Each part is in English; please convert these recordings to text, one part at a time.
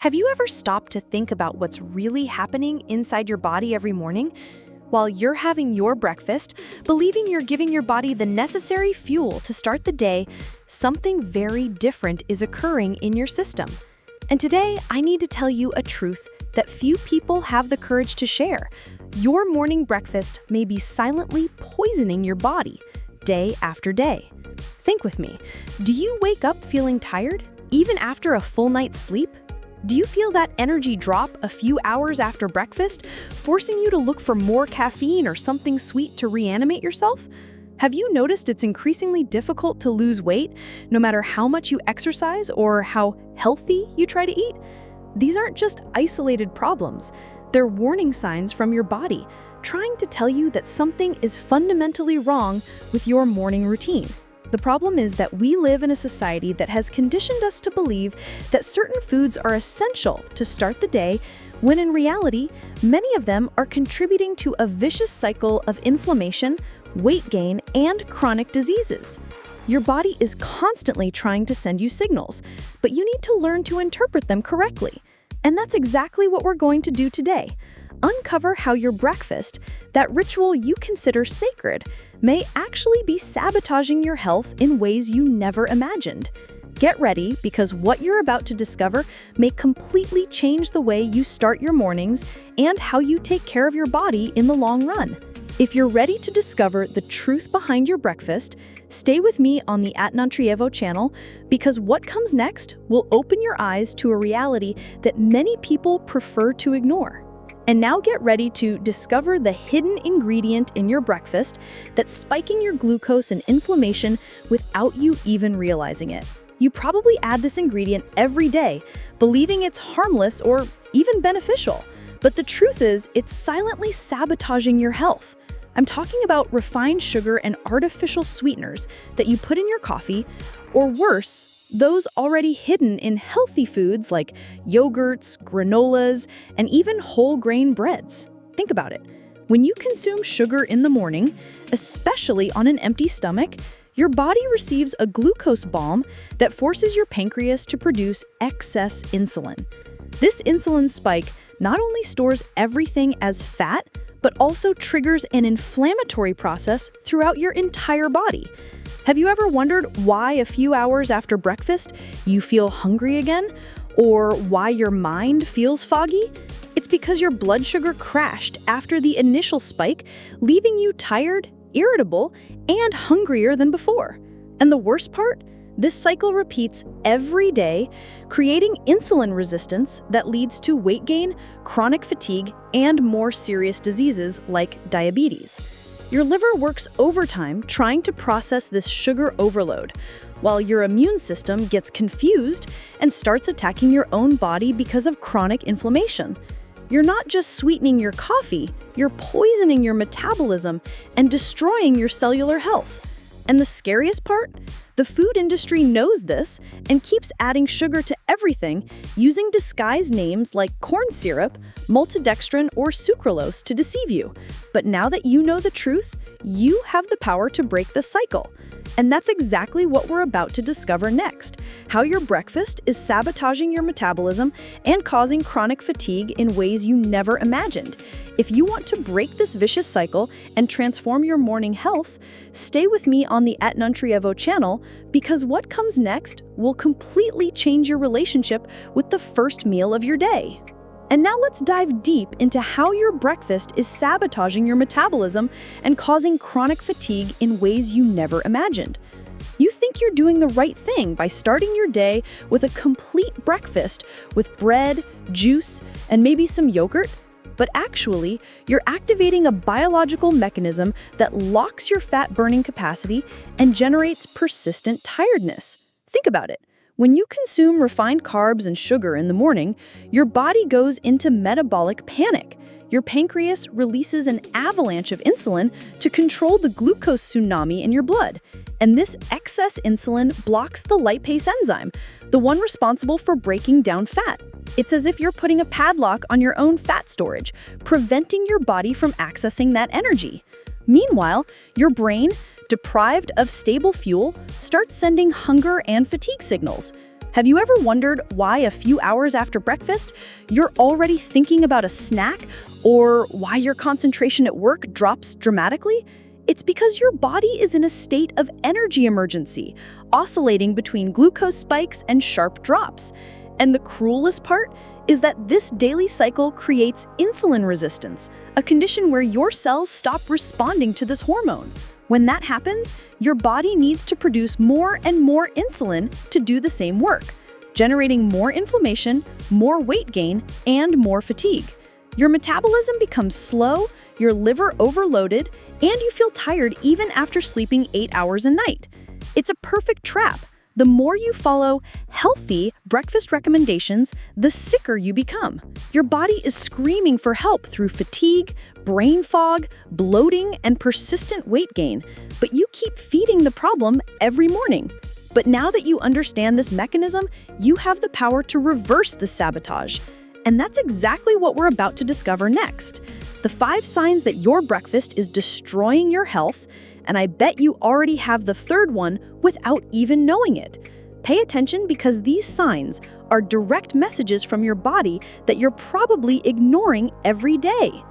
Have you ever stopped to think about what's really happening inside your body every morning? While you're having your breakfast, believing you're giving your body the necessary fuel to start the day, something very different is occurring in your system. And today, I need to tell you a truth that few people have the courage to share. Your morning breakfast may be silently poisoning your body, day after day. Think with me. Do you wake up feeling tired, even after a full night's sleep? Do you feel that energy drop a few hours after breakfast, forcing you to look for more caffeine or something sweet to reanimate yourself? Have you noticed it's increasingly difficult to lose weight, no matter how much you exercise or how healthy you try to eat? These aren't just isolated problems. They're warning signs from your body, trying to tell you that something is fundamentally wrong with your morning routine. The problem is that we live in a society that has conditioned us to believe that certain foods are essential to start the day, when in reality, many of them are contributing to a vicious cycle of inflammation, weight gain, and chronic diseases. Your body is constantly trying to send you signals, but you need to learn to interpret them correctly. And that's exactly what we're going to do today. Uncover how your breakfast, that ritual you consider sacred, may actually be sabotaging your health in ways you never imagined. Get ready, because what you're about to discover may completely change the way you start your mornings and how you take care of your body in the long run. If you're ready to discover the truth behind your breakfast, stay with me on the @Nutrievo channel, because what comes next will open your eyes to a reality that many people prefer to ignore. And now get ready to discover the hidden ingredient in your breakfast that's spiking your glucose and inflammation without you even realizing it. You probably add this ingredient every day, believing it's harmless or even beneficial. But the truth is, it's silently sabotaging your health. I'm talking about refined sugar and artificial sweeteners that you put in your coffee, or worse, those already hidden in healthy foods like yogurts, granolas, and even whole grain breads. Think about it. When you consume sugar in the morning, especially on an empty stomach, your body receives a glucose bomb that forces your pancreas to produce excess insulin. This insulin spike not only stores everything as fat, but also triggers an inflammatory process throughout your entire body. Have you ever wondered why a few hours after breakfast you feel hungry again? Or why your mind feels foggy? It's because your blood sugar crashed after the initial spike, leaving you tired, irritable, and hungrier than before. And the worst part? This cycle repeats every day, creating insulin resistance that leads to weight gain, chronic fatigue, and more serious diseases like diabetes. Your liver works overtime trying to process this sugar overload, while your immune system gets confused and starts attacking your own body because of chronic inflammation. You're not just sweetening your coffee, you're poisoning your metabolism and destroying your cellular health. And the scariest part? The food industry knows this and keeps adding sugar to everything, using disguised names like corn syrup, maltodextrin, or sucralose to deceive you. But now that you know the truth, you have the power to break the cycle. And that's exactly what we're about to discover next: how your breakfast is sabotaging your metabolism and causing chronic fatigue in ways you never imagined. If you want to break this vicious cycle and transform your morning health, stay with me on the @Nutrievo channel, because what comes next will completely change your relationship with the first meal of your day. And now let's dive deep into how your breakfast is sabotaging your metabolism and causing chronic fatigue in ways you never imagined. You think you're doing the right thing by starting your day with a complete breakfast with bread, juice, and maybe some yogurt? But actually, you're activating a biological mechanism that locks your fat-burning capacity and generates persistent tiredness. Think about it. When you consume refined carbs and sugar in the morning, your body goes into metabolic panic. Your pancreas releases an avalanche of insulin to control the glucose tsunami in your blood. And this excess insulin blocks the lipase enzyme, the one responsible for breaking down fat. It's as if you're putting a padlock on your own fat storage, preventing your body from accessing that energy. Meanwhile, your brain, deprived of stable fuel, starts sending hunger and fatigue signals. Have you ever wondered why a few hours after breakfast, you're already thinking about a snack, or why your concentration at work drops dramatically? It's because your body is in a state of energy emergency, oscillating between glucose spikes and sharp drops. And the cruelest part is that this daily cycle creates insulin resistance, a condition where your cells stop responding to this hormone. When that happens, your body needs to produce more and more insulin to do the same work, generating more inflammation, more weight gain, and more fatigue. Your metabolism becomes slow, your liver overloaded, and you feel tired even after sleeping 8 hours a night. It's a perfect trap. The more you follow healthy breakfast recommendations, the sicker you become. Your body is screaming for help through fatigue, brain fog, bloating, and persistent weight gain, but you keep feeding the problem every morning. But now that you understand this mechanism, you have the power to reverse the sabotage. And that's exactly what we're about to discover next. The 5 signs that your breakfast is destroying your health, and I bet you already have the third one without even knowing it. Pay attention, because these signs are direct messages from your body that you're probably ignoring every day.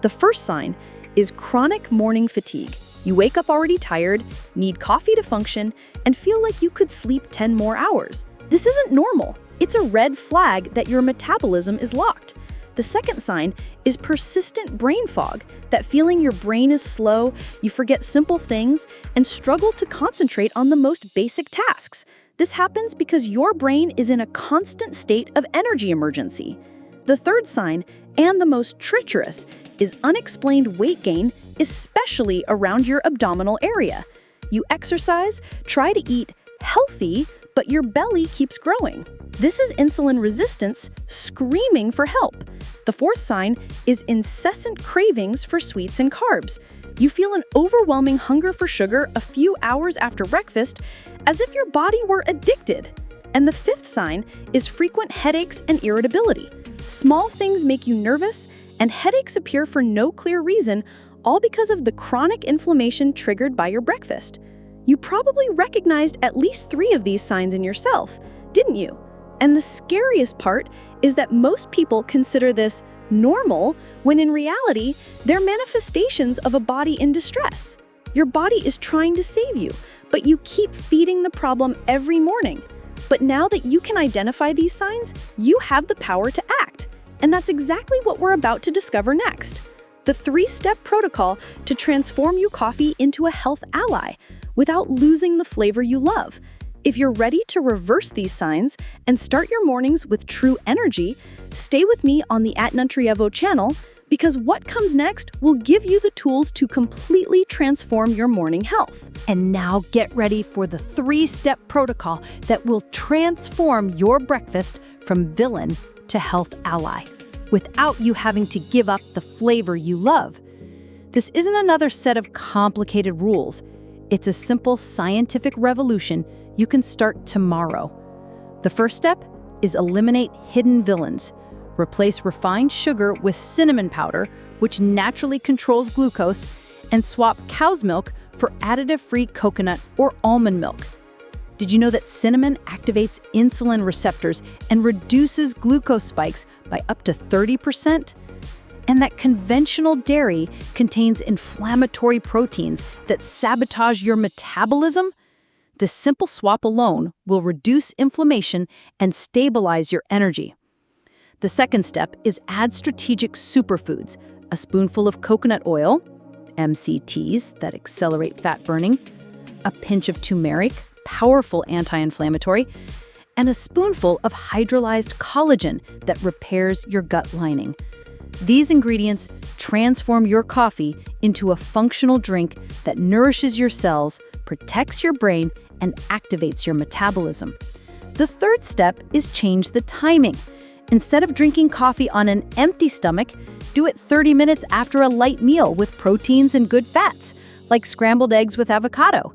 The first sign is chronic morning fatigue. You wake up already tired, need coffee to function, and feel like you could sleep 10 more hours. This isn't normal. It's a red flag that your metabolism is locked. The second sign is persistent brain fog, that feeling your brain is slow, you forget simple things, and struggle to concentrate on the most basic tasks. This happens because your brain is in a constant state of energy emergency. The third sign, and the most treacherous, is unexplained weight gain, especially around your abdominal area. You exercise, try to eat healthy, but your belly keeps growing. This is insulin resistance screaming for help. The fourth sign is incessant cravings for sweets and carbs. You feel an overwhelming hunger for sugar a few hours after breakfast, as if your body were addicted. And the fifth sign is frequent headaches and irritability. Small things make you nervous, and headaches appear for no clear reason, all because of the chronic inflammation triggered by your breakfast. You probably recognized at least 3 of these signs in yourself, didn't you? And the scariest part is that most people consider this normal, when in reality, they're manifestations of a body in distress. Your body is trying to save you, but you keep feeding the problem every morning. But now that you can identify these signs, you have the power to act. And that's exactly what we're about to discover next. The 3-step protocol to transform your coffee into a health ally without losing the flavor you love. If you're ready to reverse these signs and start your mornings with true energy, stay with me on the @Nutrievo channel, because what comes next will give you the tools to completely transform your morning health. And now get ready for the 3-step protocol that will transform your breakfast from villain to health ally, without you having to give up the flavor you love. This isn't another set of complicated rules. It's a simple scientific revolution you can start tomorrow. The first step is eliminate hidden villains. Replace refined sugar with cinnamon powder, which naturally controls glucose, and swap cow's milk for additive-free coconut or almond milk. Did you know that cinnamon activates insulin receptors and reduces glucose spikes by up to 30%? And that conventional dairy contains inflammatory proteins that sabotage your metabolism? This simple swap alone will reduce inflammation and stabilize your energy. The second step is add strategic superfoods, a spoonful of coconut oil, MCTs that accelerate fat burning, a pinch of turmeric, powerful anti-inflammatory, and a spoonful of hydrolyzed collagen that repairs your gut lining. These ingredients transform your coffee into a functional drink that nourishes your cells, protects your brain, and activates your metabolism. The third step is change the timing. Instead of drinking coffee on an empty stomach, do it 30 minutes after a light meal with proteins and good fats, like scrambled eggs with avocado.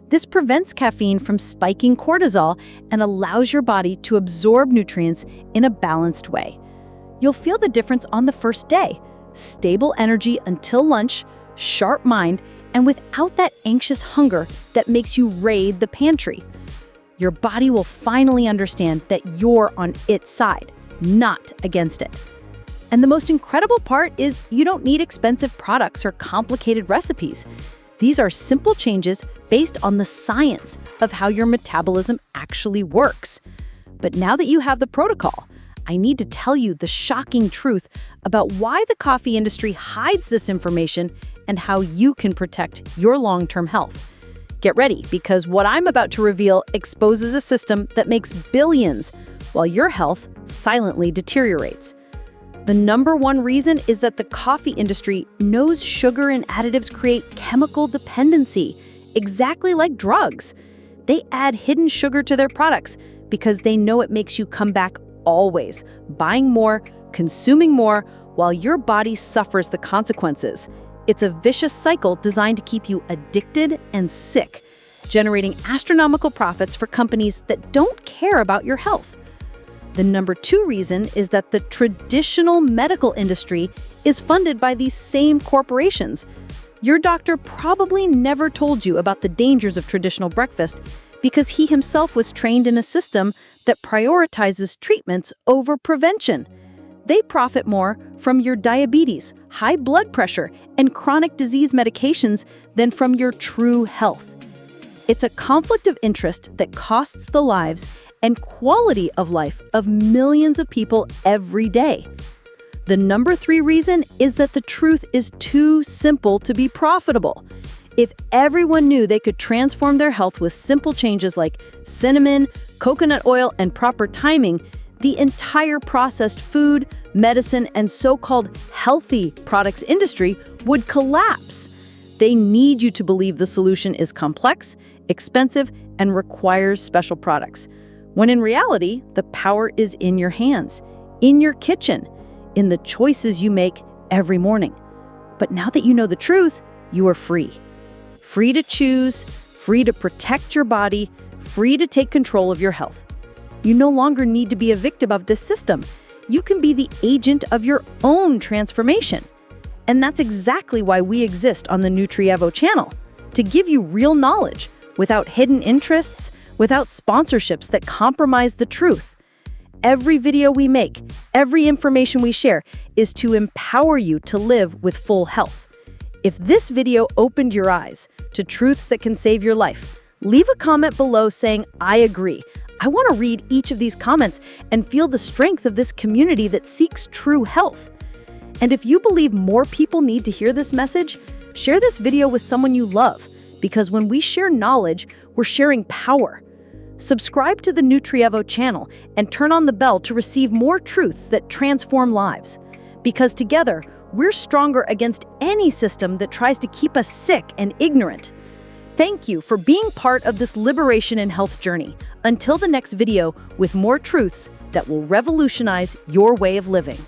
This prevents caffeine from spiking cortisol and allows your body to absorb nutrients in a balanced way. You'll feel the difference on the first day: stable energy until lunch, sharp mind, and without that anxious hunger that makes you raid the pantry. your body will finally understand that you're on its side, not against it. And the most incredible part is you don't need expensive products or complicated recipes. These are simple changes based on the science of how your metabolism actually works. But now that you have the protocol, I need to tell you the shocking truth about why the coffee industry hides this information and how you can protect your long-term health. Get ready, because what I'm about to reveal exposes a system that makes billions while your health silently deteriorates. The number one reason is that the coffee industry knows sugar and additives create chemical dependency, exactly like drugs. They add hidden sugar to their products because they know it makes you come back always, buying more, consuming more, while your body suffers the consequences. It's a vicious cycle designed to keep you addicted and sick, generating astronomical profits for companies that don't care about your health. The number two reason is that the traditional medical industry is funded by these same corporations. Your doctor probably never told you about the dangers of traditional breakfast because he himself was trained in a system that prioritizes treatments over prevention. They profit more from your diabetes, high blood pressure, and chronic disease medications than from your true health. It's a conflict of interest that costs the lives and quality of life of millions of people every day. The number three reason is that the truth is too simple to be profitable. If everyone knew they could transform their health with simple changes like cinnamon, coconut oil, and proper timing, the entire processed food, medicine, and so-called healthy products industry would collapse. They need you to believe the solution is complex, expensive, and requires special products, when in reality, the power is in your hands, in your kitchen, in the choices you make every morning. But now that you know the truth, you are free. Free to choose, free to protect your body, free to take control of your health. You no longer need to be a victim of this system. You can be the agent of your own transformation. And that's exactly why we exist on the Nutrievo channel, to give you real knowledge without hidden interests, without sponsorships that compromise the truth. Every video we make, every information we share is to empower you to live with full health. If this video opened your eyes to truths that can save your life, leave a comment below saying, "I agree." I want to read each of these comments and feel the strength of this community that seeks true health. And if you believe more people need to hear this message, share this video with someone you love, because when we share knowledge, we're sharing power. Subscribe to the Nutrievo channel and turn on the bell to receive more truths that transform lives. Because together, we're stronger against any system that tries to keep us sick and ignorant. Thank you for being part of this liberation and health journey. Until the next video with more truths that will revolutionize your way of living.